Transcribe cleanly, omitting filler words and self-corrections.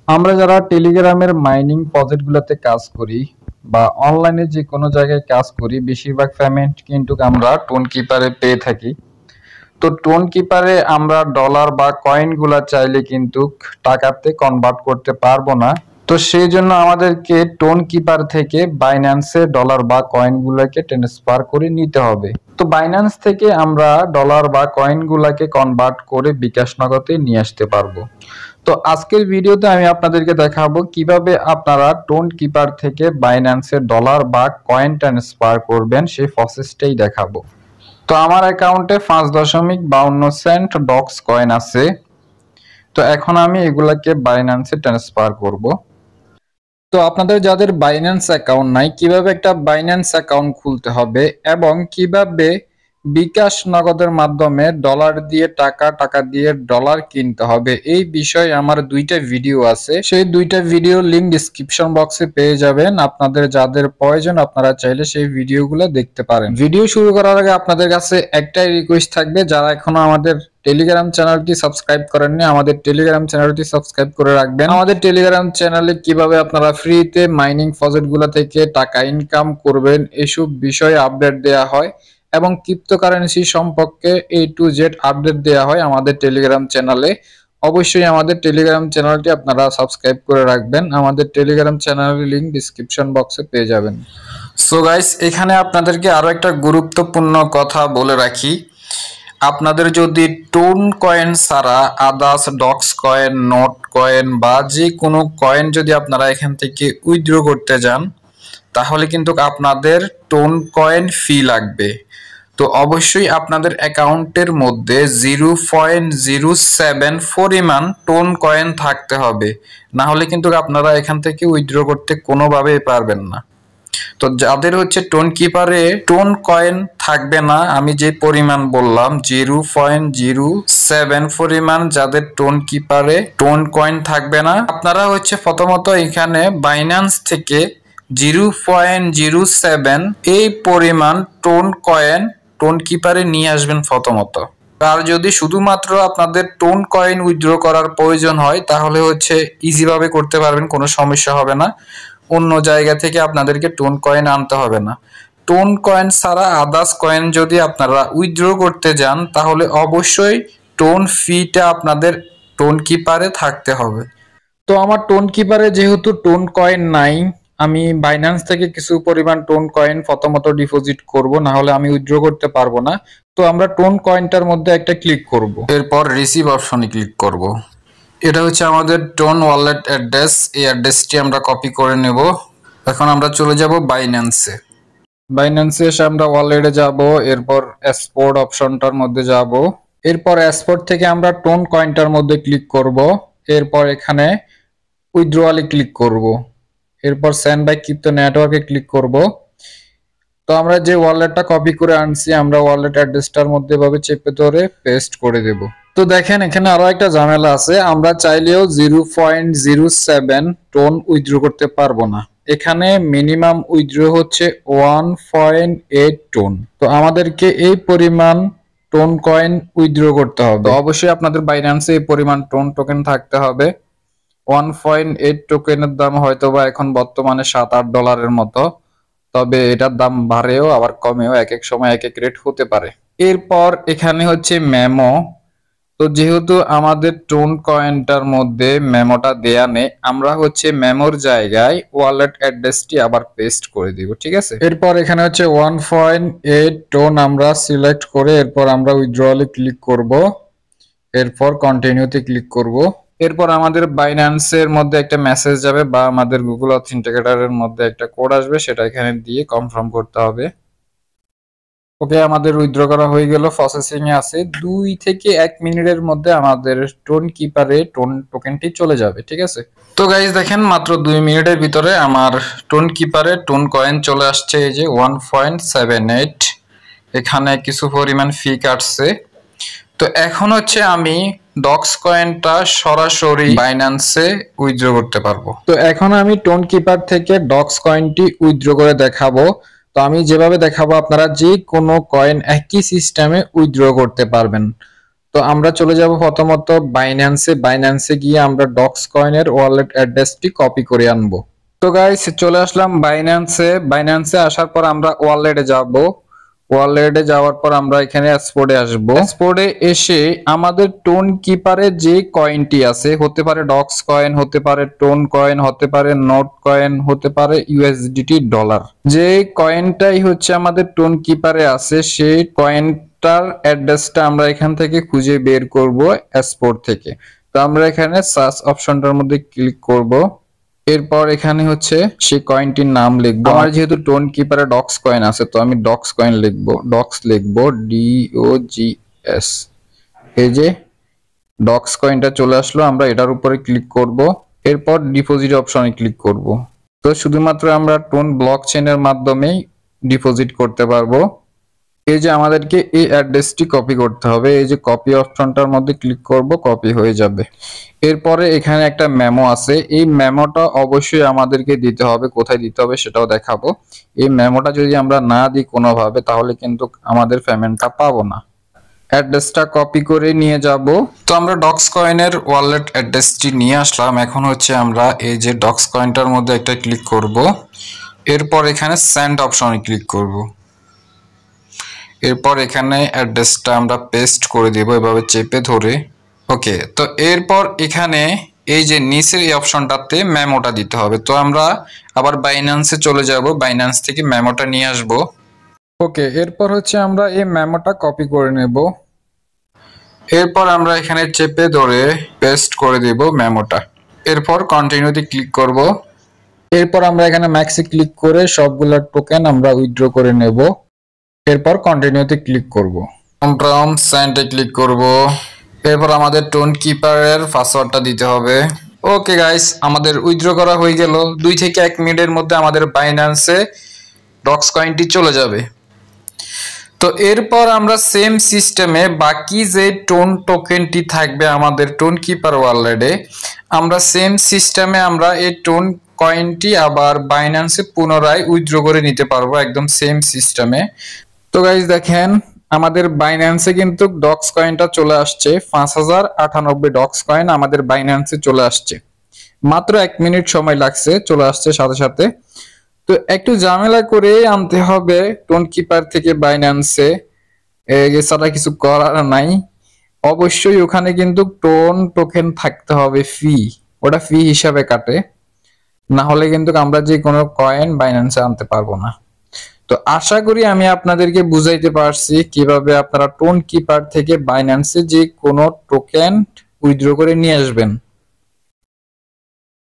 আমরা যারা টেলিগ্রামের মাইনিং প্রজেক্টগুলোতে কাজ করি বা অনলাইনে যে কোনো জায়গায় কাজ করি, বেশিরভাগ পেমেন্ট কিন্তু আমরা টোন কিপারে পেয়ে থাকি। তো টোন কিপারে আমরা ডলার বা কয়েনগুলা চাইলে কিন্তু টাকাতে কনভার্ট করতে পারবো না। তো সেই জন্য আমাদেরকে টোন কিপার থেকে বাইন্যান্সে ডলার বা কয়েনগুলোকে ট্রান্সফার করে নিতে হবে। তো বাইন্যান্স থেকে আমরা ডলার বা কয়েনগুলোকে কনভার্ট করে বিকাশ নগদে নিয়ে আসতে পারবো। তো আজকের ভিডিওতে আমি আপনাদেরকে দেখাবো কিভাবে আপনারা টোন কিপার থেকে বাইন্যান্সে ডলার বা কয়েন ট্রান্সফার করবেন, সেই প্রসেসটাই দেখাবো। তো আমার অ্যাকাউন্টে 5.52 ডক্স কয়েন আছে। তো এখন আমি এগুলাকে বাইন্যান্সে ট্রান্সফার করব। তো আপনাদের যাদের বাইন্যান্স অ্যাকাউন্ট নাই, কিভাবে একটা বাইন্যান্স অ্যাকাউন্ট খুলতে হবে এবং কিভাবে বিকাশ নগদের মাধ্যমে ডলার দিয়ে টাকা দিয়ে ডলার কিনতে হবে, এই বিষয়ে আমার দুইটা ভিডিও আছে। সেই দুইটা ভিডিও লিংক ডিসক্রিপশন বক্সে পেয়ে যাবেন। আপনাদের যাদের প্রয়োজন আপনারা চাইলে সেই ভিডিওগুলো দেখতে পারেন। ভিডিও শুরু করার আগে আপনাদের কাছে একটাই রিকোয়েস্ট থাকবে, যারা এখনো আমাদের টেলিগ্রাম চ্যানেলটি সাবস্ক্রাইব করেননি, আমাদের টেলিগ্রাম চ্যানেলটি সাবস্ক্রাইব করে রাখবেন। আমাদের টেলিগ্রাম চ্যানেলে কিভাবে আপনারা ফ্রিতে মাইনিং প্রজেক্টগুলো থেকে টাকা ইনকাম করবেন এসব বিষয়ে আপডেট দেওয়া হয় এবং ক্রিপ্টোকারেন্সি সম্পর্কে A to Z আপডেট দেওয়া হয় আমাদের টেলিগ্রাম চ্যানেলে। অবশ্যই আমাদের টেলিগ্রাম চ্যানেলটি আপনারা সাবস্ক্রাইব করে রাখবেন। আমাদের টেলিগ্রাম চ্যানেলের লিংক ডিসক্রিপশন বক্সে পেয়ে যাবেন। সো গাইস, এখানে আপনাদেরকে আরো একটা গুরুত্বপূর্ণ কথা বলে রাখি। আপনাদের যদি টোন কয়েন ছাড়া others Dogs coin, Notcoin বা যে কোনো কয়েন যদি আপনারা এখান থেকে উইথড্র করতে যান, তাহলে কিন্তু আপনাদের টোন কয়েন ফি লাগবে। তো অবশ্যই আপনাদের অ্যাকাউন্টের মধ্যে 0.07 পরিমাণ টোন কয়েন থাকতে হবে, না হলে কিন্তু আপনারা এখান থেকে উইথড্র করতে কোনোভাবেই পারবেন না। তো যাদের হচ্ছে টোন কিপারে টোন কয়েন থাকবে না, আমি যে পরিমাণ বললাম 0.07 পরিমাণ যাদের টোন কিপারে টোন কয়েন থাকবে না, আপনারা হচ্ছে প্রথমত এখানে বাইন্যান্স থেকে 0.07 এই পরিমাণ টোন কয়েন টোন কিপারে নিয়ে আসবেন প্রথমত। আর যদি শুধুমাত্র আপনাদের টোন কয়েন উইথড্র করার প্রয়োজন হয় তাহলে হচ্ছে ইজিভাবে করতে পারবেন, কোনো সমস্যা হবে না। অন্য জায়গা থেকে আপনাদেরকে টোন কয়েন আনতে হবে না। টোন কয়েন ছাড়া আদার্স কয়েন যদি আপনারা উইথড্র করতে যান তাহলে অবশ্যই টোন ফিটা আপনাদের টোন কিপারে থাকতে হবে। তো আমার টোন কিপারে যেহেতু টোন কয়েন নাই, আমি বাইন্যান্স থেকে কিছু পরিমাণ টোন কয়েন প্রথমত ডিপোজিট করব, না হলে আমি উইথড্র করতে পারবো না। তো আমরা টোন কয়েনটার মধ্যে একটা ক্লিক করব, এরপর রিসিভ অপশনে ক্লিক করব। এটা হচ্ছে আমাদের টোন ওয়ালেট অ্যাড্রেস, এই অ্যাড্রেসটি আমরা কপি করে নেব। এখন আমরা চলে যাব বাইন্যান্সে। বাইন্যান্সে এসে আমরা ওয়ালেটে যাব, এরপর এক্সপোর্ট অপশনটার মধ্যে যাব। এরপর এক্সপোর্ট থেকে আমরা টোন কয়েনটার মধ্যে ক্লিক করব। এরপর এখানে উইথড্রয়ালে ক্লিক করব। এরপর সেন্ড বাই ক্রিপ্টো নেটওয়ার্কে ক্লিক করব। তো আমরা যে ওয়ালেটটা কপি করে আনছি, আমরা ওয়ালেট অ্যাড্রেসটার মধ্যে এভাবে চেপে ধরে পেস্ট করে দেব। তো দেখেন এখানে আরো একটা ঝামেলা আছে, আমরা চাইলেও 0.07 টোন উইথড্র করতে পারবো না। এখানে মিনিমাম উইথড্র হচ্ছে 1.8 টোন। তো আমাদেরকে এই পরিমাণ টোন কয়েন উইথড্র করতে হবে। অবশ্যই আপনাদের বাইন্যান্সে এই পরিমাণ টোন টোকেন থাকতে হবে। 1.8 টোকেনের দাম হয়তোবা এখন বর্তমানে $7-8 মতো, তবে এটার দাম বাড়েও আবার কমেও, এক এক সময় এক এক রেট হতে পারে। এরপর এখানে হচ্ছে মেমো। তো যেহেতু আমাদের টোন কয়েনটার মধ্যে মেমোটা দেয়া নেই, আমরা হচ্ছে মেমোর জায়গায় ওয়ালেট অ্যাড্রেসটি আবার পেস্ট করে দিব, ঠিক আছে। এরপর এখানে হচ্ছে 1.8 টোন আমরা সিলেক্ট করে এরপর আমরা উইথড্রয়ালে ক্লিক করব। এরপর কন্টিনিউতে ক্লিক করব। এরপর আমাদের বাইন্যান্সের মধ্যে একটা মেসেজ যাবে বা আমাদের গুগল অথেন্টিকেটরের মধ্যে একটা কোড আসবে, সেটা এখানে দিয়ে কনফার্ম করতে হবে। ওকে, আমাদের উইথড্র করা হয়ে গেল, প্রসেসিং এ আছে। 2 থেকে 1 মিনিটের মধ্যে আমাদের টোন কিপারে টোন টোকেনটি চলে যাবে, ঠিক আছে। তো গাইস দেখেন, মাত্র 2 মিনিটের ভিতরে আমার টোন কিপারে টোন কয়েন চলে আসছে, এই যে 1.78। এখানে কিছু পরিমাণ ফি কাটছে। তো এখন হচ্ছে আমি ডক্স কয়েনটা সরাসরি বাইন্যান্সে উইথড্র করতে পারবো। তো এখন আমি টোন কিপার থেকে ডক্স কয়েনটি উইথড্র করে দেখাবো। তো আমি যেভাবে দেখাবো আপনারা যে কোনো কয়েন একই সিস্টেমে উইথড্র করতে পারবেন। তো আমরা চলে যাব প্রথমত বাইন্যান্সে গিয়ে আমরা ডক্স কয়েনের ওয়ালেট অ্যাড্রেসটি কপি করে আনবো। তো গাইস চলে আসলাম বাইন্যান্সে আসার পর আমরা ওয়ালেটে যাওয়ার পর আমরা এখানে স্পোর্টে আসবো। স্পোর্টে এসে আমাদের টোন কিপারে যে কয়েনটি আছে, হতে পারে ডক্স কয়েন, হতে পারে টোন কয়েন, হতে পারে নোট কয়েন, হতে পারে ইউএসডিটি ডলার, যে কয়েনটাই হচ্ছে আমাদের টোন কিপারে আছে সেই কয়েনটার অ্যাড্রেসটা আমরা এখান থেকে খুঁজে বের করব স্পোর্ট থেকে। তো আমরা এখানে সার্চ অপশনটার মধ্যে ক্লিক করব। এরপর এখানে হচ্ছে সেই কয়েনটির নাম লিখবো। আমার যেহেতু টোন কিপারে ডক্স কয়েন আছে তো আমি ডক্স কয়েন লিখবো, DOGS। এই যে ডক্স কয়েনটা চলে আসলো, আমরা এটার উপরে ক্লিক করব। এরপর ডিপোজিট অপশনে ক্লিক করব। তো শুধুমাত্র আমরা টোন ব্লক চেইনের মাধ্যমেই ডিপোজিট করতে পারবো। এই যে আমাদেরকে এই অ্যাড্রেসটি কপি করতে হবে, এই যে কপি অপশনটার মধ্যে ক্লিক করব, কপি হয়ে যাবে। এরপরে এখানে একটা মেমো আছে, এই মেমোটা অবশ্যই আমাদেরকে দিতে হবে, কোথায় দিতে হবে সেটাও দেখাবো। এই মেমোটা যদি আমরা না দিই কোনোভাবে তাহলে কিন্তু আমাদের পেমেন্টটা পাবো না। অ্যাড্রেসটা কপি করে নিয়ে যাব। তো আমরা ডক্স কয়েনের ওয়ালেট অ্যাড্রেসটি নিয়ে আসলাম। এখন হচ্ছে আমরা এই যে ডক্স কয়েনটার মধ্যে একটা ক্লিক করব। এরপর এখানে সেন্ড অপশনে ক্লিক করব। এরপর এখানে অ্যাড্রেসটা আমরা পেস্ট করে দেব এভাবে চেপে ধরে। ওকে, তো এরপর এখানে এই যে নিচের এই অপশনটাতে মেমোটা দিতে হবে। তো আমরা আবার বাইন্যান্সে চলে যাব, বাইন্যান্স থেকে মেমোটা নিয়ে আসব। ওকে, এরপর হচ্ছে আমরা এই মেমোটা কপি করে নেব। এরপর আমরা এখানে চেপে ধরে পেস্ট করে দেব মেমোটা। এরপর কন্টিনিউতে ক্লিক করব। এরপর আমরা এখানে ম্যাক্সে ক্লিক করে সবগুলো টোকেন আমরা উইথড্র করে নেব। এরপর কন্টিনিউতে ক্লিক করব, কনফার্ম সেন্ডে ক্লিক করব। এরপর আমাদের টোন কিপারের পাসওয়ার্ডটা দিতে হবে। ওকে গাইস, আমাদের উইথড্র করা হয়ে গেল। 2 থেকে 1 মিনিটের মধ্যে আমাদের বাইন্যান্সে ডক্স কয়েনটি চলে যাবে। তো এরপর আমরা সেম সিস্টেমে বাকি যে টোন টোকেনটি থাকবে আমাদের টোন কিপার ওয়ালেটে, আমরা সেম সিস্টেমে আমরা এই টোন কয়েনটি আবার বাইন্যান্সে পুনরায় উইথড্র করে নিতে পারবো, একদম সেম সিস্টেমে। তো গাইস দেখেন আমাদের বাইন্যান্সে কিন্তু ডক্স কয়েনটা চলে আসছে। 5098 ডক্স কয়েন আমাদের বাইন্যান্সে চলে আসছে। মাত্র 1 মিনিট সময় লাগছে, চলে আসছে সাথে সাথে। তো একটু ঝামেলা করে আনতে হবে টোন কিপার থেকে বাইন্যান্সে, এছাড়া কিছু করার নাই। অবশ্যই ওখানে কিন্তু টোন টোকেন থাকতে হবে, ওটা ফি হিসাবে কাটে, না হলে কিন্তু আমরা যে কোনো কয়েন বাইন্যান্সে আনতে পারবো না। তো আশা করি আমি আপনাদেরকে বুঝাইতে পারছি কিভাবে আপনারা টোন কিপার থেকে বাইন্যান্সে যে কোনো টোকেন উইথড্র করে নিয়ে আসবেন।